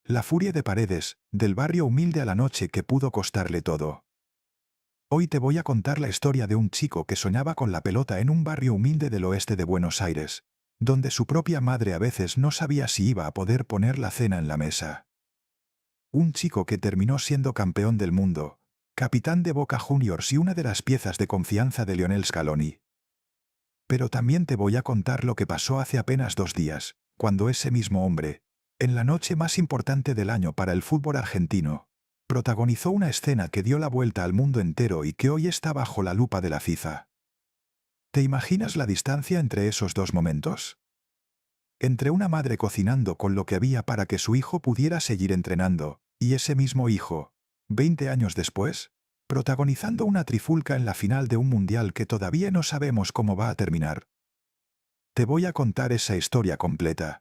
la furia de Paredes, del barrio humilde a la noche que pudo costarle todo. Hoy te voy a contar la historia de un chico que soñaba con la pelota en un barrio humilde del oeste de Buenos Aires, donde su propia madre a veces no sabía si iba a poder poner la cena en la mesa. Un chico que terminó siendo campeón del mundo, capitán de Boca Juniors y una de las piezas de confianza de Lionel Scaloni. Pero también te voy a contar lo que pasó hace apenas 2 días, cuando ese mismo hombre, en la noche más importante del año para el fútbol argentino, protagonizó una escena que dio la vuelta al mundo entero y que hoy está bajo la lupa de la FIFA. ¿Te imaginas la distancia entre esos dos momentos? Entre una madre cocinando con lo que había para que su hijo pudiera seguir entrenando, y ese mismo hijo, 20 años después, protagonizando una trifulca en la final de un mundial que todavía no sabemos cómo va a terminar. Te voy a contar esa historia completa.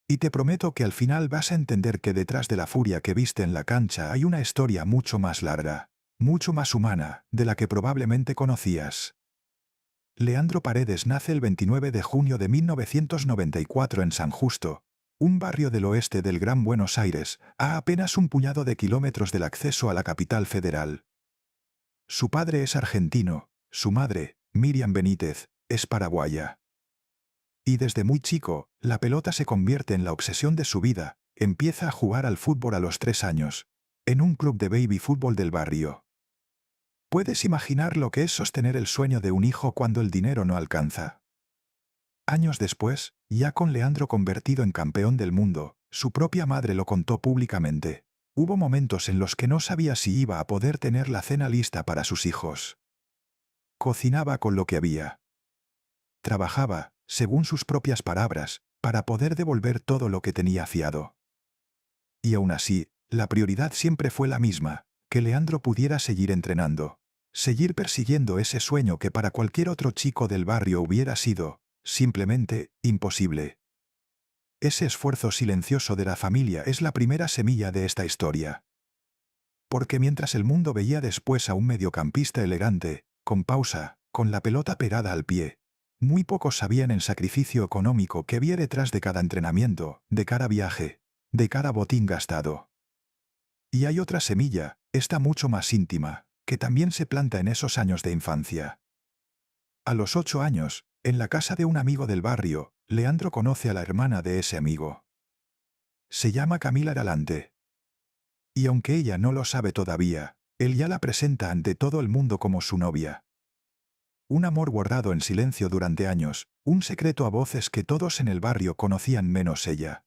Y te prometo que al final vas a entender que detrás de la furia que viste en la cancha hay una historia mucho más larga, mucho más humana, de la que probablemente conocías. Leandro Paredes nace el 29 de junio de 1994 en San Justo, un barrio del oeste del Gran Buenos Aires, a apenas un puñado de kilómetros del acceso a la capital federal. Su padre es argentino, su madre, Miriam Benítez, es paraguaya. Y desde muy chico, la pelota se convierte en la obsesión de su vida. Empieza a jugar al fútbol a los 3 años, en un club de baby fútbol del barrio. ¿Puedes imaginar lo que es sostener el sueño de un hijo cuando el dinero no alcanza? Años después, ya con Leandro convertido en campeón del mundo, su propia madre lo contó públicamente. Hubo momentos en los que no sabía si iba a poder tener la cena lista para sus hijos. Cocinaba con lo que había. Trabajaba, según sus propias palabras, para poder devolver todo lo que tenía fiado. Y aún así, la prioridad siempre fue la misma, que Leandro pudiera seguir entrenando, seguir persiguiendo ese sueño que para cualquier otro chico del barrio hubiera sido, simplemente, imposible. Ese esfuerzo silencioso de la familia es la primera semilla de esta historia. Porque mientras el mundo veía después a un mediocampista elegante, con pausa, con la pelota pegada al pie, muy pocos sabían el sacrificio económico que había detrás de cada entrenamiento, de cada viaje, de cada botín gastado. Y hay otra semilla, esta mucho más íntima, que también se planta en esos años de infancia. A los 8 años, en la casa de un amigo del barrio, Leandro conoce a la hermana de ese amigo. Se llama Camila Galante. Y aunque ella no lo sabe todavía, él ya la presenta ante todo el mundo como su novia. Un amor guardado en silencio durante años, un secreto a voces que todos en el barrio conocían menos ella.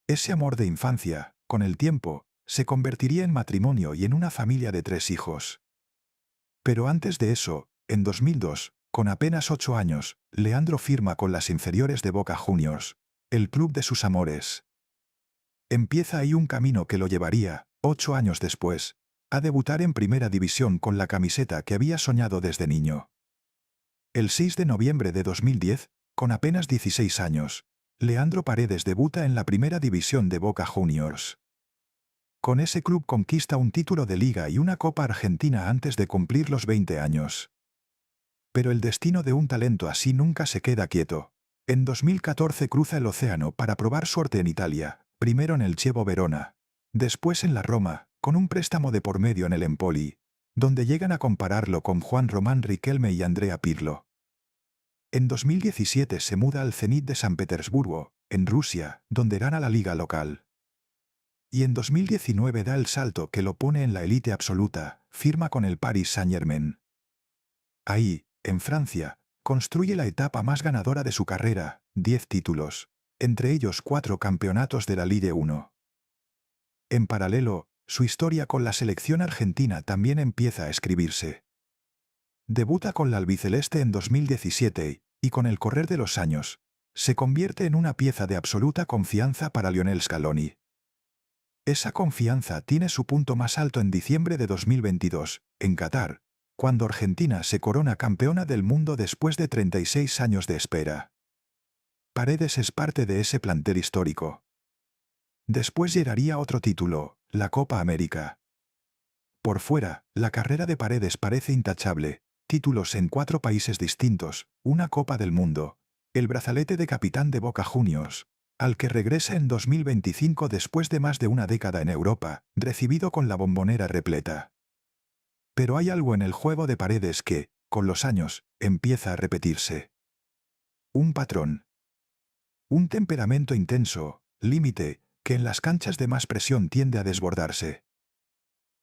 Ese amor de infancia, con el tiempo, se convertiría en matrimonio y en una familia de 3 hijos. Pero antes de eso, en 2002, con apenas 8 años, Leandro firma con las inferiores de Boca Juniors, el club de sus amores. Empieza ahí un camino que lo llevaría, 8 años después, a debutar en Primera División con la camiseta que había soñado desde niño. El 6 de noviembre de 2010, con apenas 16 años, Leandro Paredes debuta en la Primera División de Boca Juniors. Con ese club conquista un título de Liga y una Copa Argentina antes de cumplir los 20 años. Pero el destino de un talento así nunca se queda quieto. En 2014 cruza el océano para probar suerte en Italia, primero en el Chievo Verona, después en la Roma, con un préstamo de por medio en el Empoli, donde llegan a compararlo con Juan Román Riquelme y Andrea Pirlo. En 2017 se muda al Zenit de San Petersburgo, en Rusia, donde gana la liga local. Y en 2019 da el salto que lo pone en la élite absoluta, firma con el Paris Saint-Germain. Ahí, en Francia, construye la etapa más ganadora de su carrera, 10 títulos, entre ellos 4 campeonatos de la Ligue 1. En paralelo, su historia con la selección argentina también empieza a escribirse. Debuta con la albiceleste en 2017 y, con el correr de los años, se convierte en una pieza de absoluta confianza para Lionel Scaloni. Esa confianza tiene su punto más alto en diciembre de 2022, en Qatar, cuando Argentina se corona campeona del mundo después de 36 años de espera. Paredes es parte de ese plantel histórico. Después llegaría otro título, la Copa América. Por fuera, la carrera de Paredes parece intachable, títulos en 4 países distintos, una Copa del Mundo, el brazalete de capitán de Boca Juniors, al que regresa en 2025 después de más de una década en Europa, recibido con la bombonera repleta. Pero hay algo en el juego de Paredes que, con los años, empieza a repetirse. Un patrón. Un temperamento intenso, límite, que en las canchas de más presión tiende a desbordarse.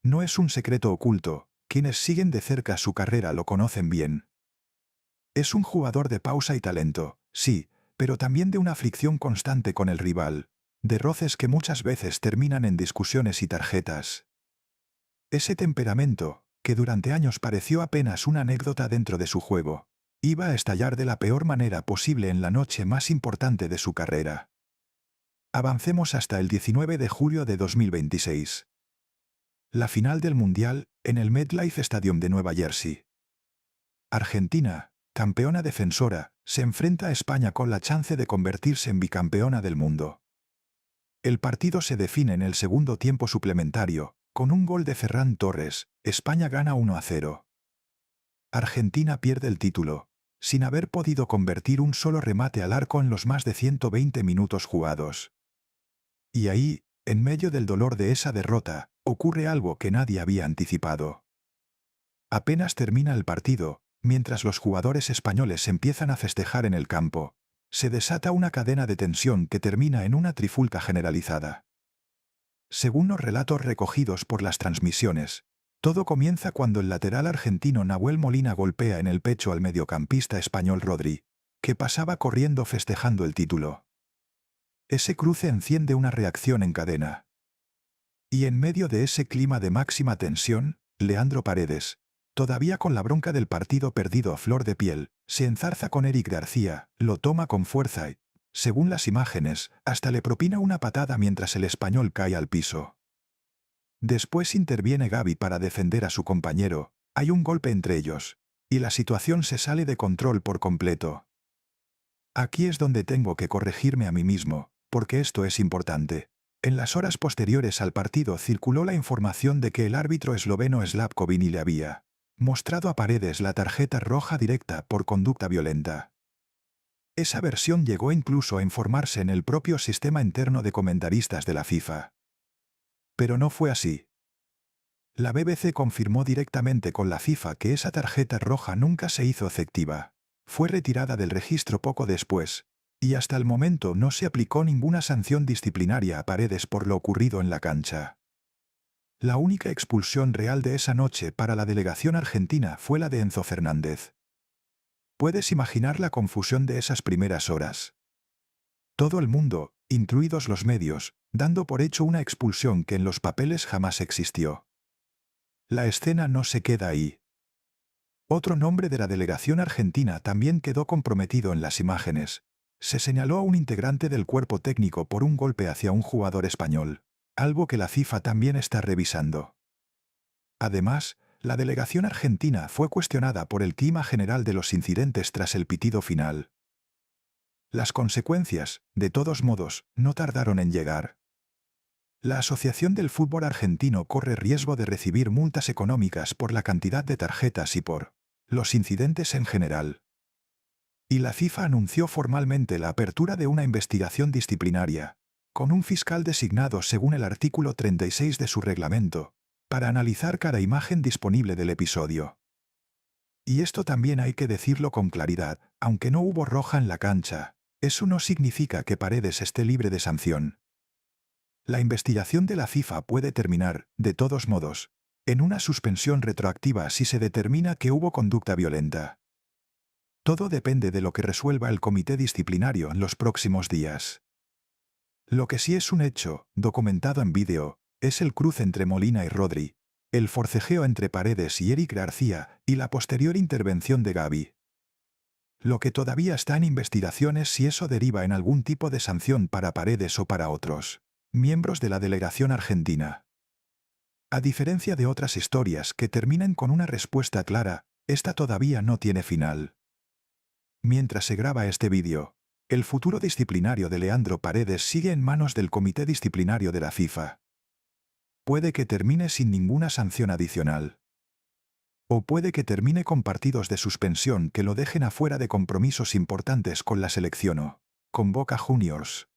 No es un secreto oculto, quienes siguen de cerca su carrera lo conocen bien. Es un jugador de pausa y talento, sí, pero también de una fricción constante con el rival, de roces que muchas veces terminan en discusiones y tarjetas. Ese temperamento, que durante años pareció apenas una anécdota dentro de su juego, iba a estallar de la peor manera posible en la noche más importante de su carrera. Avancemos hasta el 19 de julio de 2026. La final del Mundial, en el MetLife Stadium de Nueva Jersey. Argentina, campeona defensora, se enfrenta a España con la chance de convertirse en bicampeona del mundo. El partido se define en el segundo tiempo suplementario, con un gol de Ferran Torres. España gana 1-0. Argentina pierde el título, sin haber podido convertir un solo remate al arco en los más de 120 minutos jugados. Y ahí, en medio del dolor de esa derrota, ocurre algo que nadie había anticipado. Apenas termina el partido, mientras los jugadores españoles empiezan a festejar en el campo, se desata una cadena de tensión que termina en una trifulca generalizada. Según los relatos recogidos por las transmisiones, todo comienza cuando el lateral argentino Nahuel Molina golpea en el pecho al mediocampista español Rodri, que pasaba corriendo festejando el título. Ese cruce enciende una reacción en cadena. Y en medio de ese clima de máxima tensión, Leandro Paredes, todavía con la bronca del partido perdido a flor de piel, se enzarza con Eric García, lo toma con fuerza y, según las imágenes, hasta le propina una patada mientras el español cae al piso. Después interviene Gavi para defender a su compañero, hay un golpe entre ellos, y la situación se sale de control por completo. Aquí es donde tengo que corregirme a mí mismo, porque esto es importante. En las horas posteriores al partido circuló la información de que el árbitro esloveno Slavko Vini le había mostrado a Paredes la tarjeta roja directa por conducta violenta. Esa versión llegó incluso a informarse en el propio sistema interno de comentaristas de la FIFA. Pero no fue así. La BBC confirmó directamente con la FIFA que esa tarjeta roja nunca se hizo efectiva. Fue retirada del registro poco después, y hasta el momento no se aplicó ninguna sanción disciplinaria a Paredes por lo ocurrido en la cancha. La única expulsión real de esa noche para la delegación argentina fue la de Enzo Fernández. Puedes imaginar la confusión de esas primeras horas. Todo el mundo, incluidos los medios, dando por hecho una expulsión que en los papeles jamás existió. La escena no se queda ahí. Otro nombre de la delegación argentina también quedó comprometido en las imágenes. Se señaló a un integrante del cuerpo técnico por un golpe hacia un jugador español, algo que la FIFA también está revisando. Además, la delegación argentina fue cuestionada por el clima general de los incidentes tras el pitido final. Las consecuencias, de todos modos, no tardaron en llegar. La Asociación del Fútbol Argentino corre riesgo de recibir multas económicas por la cantidad de tarjetas y por los incidentes en general. Y la FIFA anunció formalmente la apertura de una investigación disciplinaria, con un fiscal designado según el artículo 36 de su reglamento, para analizar cada imagen disponible del episodio. Y esto también hay que decirlo con claridad, aunque no hubo roja en la cancha, eso no significa que Paredes esté libre de sanción. La investigación de la FIFA puede terminar, de todos modos, en una suspensión retroactiva si se determina que hubo conducta violenta. Todo depende de lo que resuelva el comité disciplinario en los próximos días. Lo que sí es un hecho, documentado en vídeo, es el cruce entre Molina y Rodri, el forcejeo entre Paredes y Eric García y la posterior intervención de Gavi. Lo que todavía está en investigación es si eso deriva en algún tipo de sanción para Paredes o para otros miembros de la delegación argentina. A diferencia de otras historias que terminan con una respuesta clara, esta todavía no tiene final. Mientras se graba este vídeo, el futuro disciplinario de Leandro Paredes sigue en manos del Comité Disciplinario de la FIFA. Puede que termine sin ninguna sanción adicional. O puede que termine con partidos de suspensión que lo dejen afuera de compromisos importantes con la selección o con Boca Juniors.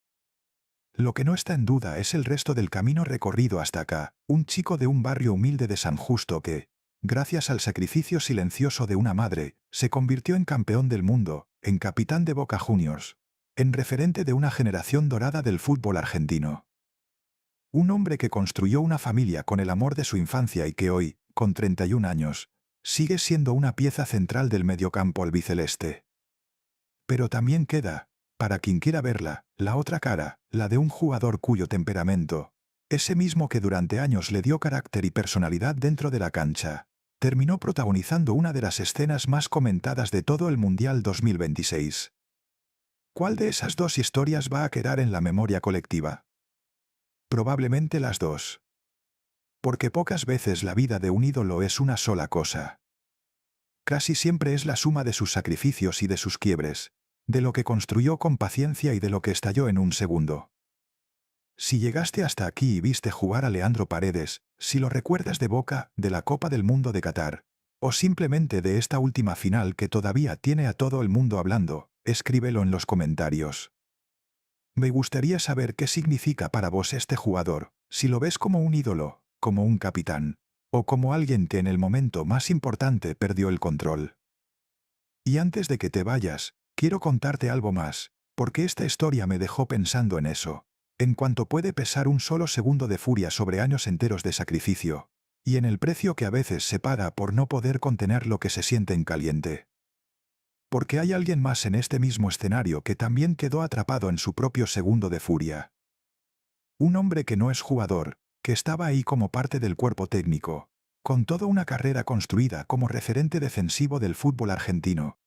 Lo que no está en duda es el resto del camino recorrido hasta acá, un chico de un barrio humilde de San Justo que, gracias al sacrificio silencioso de una madre, se convirtió en campeón del mundo, en capitán de Boca Juniors, en referente de una generación dorada del fútbol argentino. Un hombre que construyó una familia con el amor de su infancia y que hoy, con 31 años, sigue siendo una pieza central del mediocampo albiceleste. Pero también queda, para quien quiera verla, la otra cara, la de un jugador cuyo temperamento, ese mismo que durante años le dio carácter y personalidad dentro de la cancha, terminó protagonizando una de las escenas más comentadas de todo el Mundial 2026. ¿Cuál de esas dos historias va a quedar en la memoria colectiva? Probablemente las dos. Porque pocas veces la vida de un ídolo es una sola cosa. Casi siempre es la suma de sus sacrificios y de sus quiebres, de lo que construyó con paciencia y de lo que estalló en un segundo. Si llegaste hasta aquí y viste jugar a Leandro Paredes, si lo recuerdas de Boca, de la Copa del Mundo de Qatar, o simplemente de esta última final que todavía tiene a todo el mundo hablando, escríbelo en los comentarios. Me gustaría saber qué significa para vos este jugador, si lo ves como un ídolo, como un capitán, o como alguien que en el momento más importante perdió el control. Y antes de que te vayas, quiero contarte algo más, porque esta historia me dejó pensando en eso, en cuanto puede pesar un solo segundo de furia sobre años enteros de sacrificio, y en el precio que a veces se paga por no poder contener lo que se siente en caliente. Porque hay alguien más en este mismo escenario que también quedó atrapado en su propio segundo de furia. Un hombre que no es jugador, que estaba ahí como parte del cuerpo técnico, con toda una carrera construida como referente defensivo del fútbol argentino,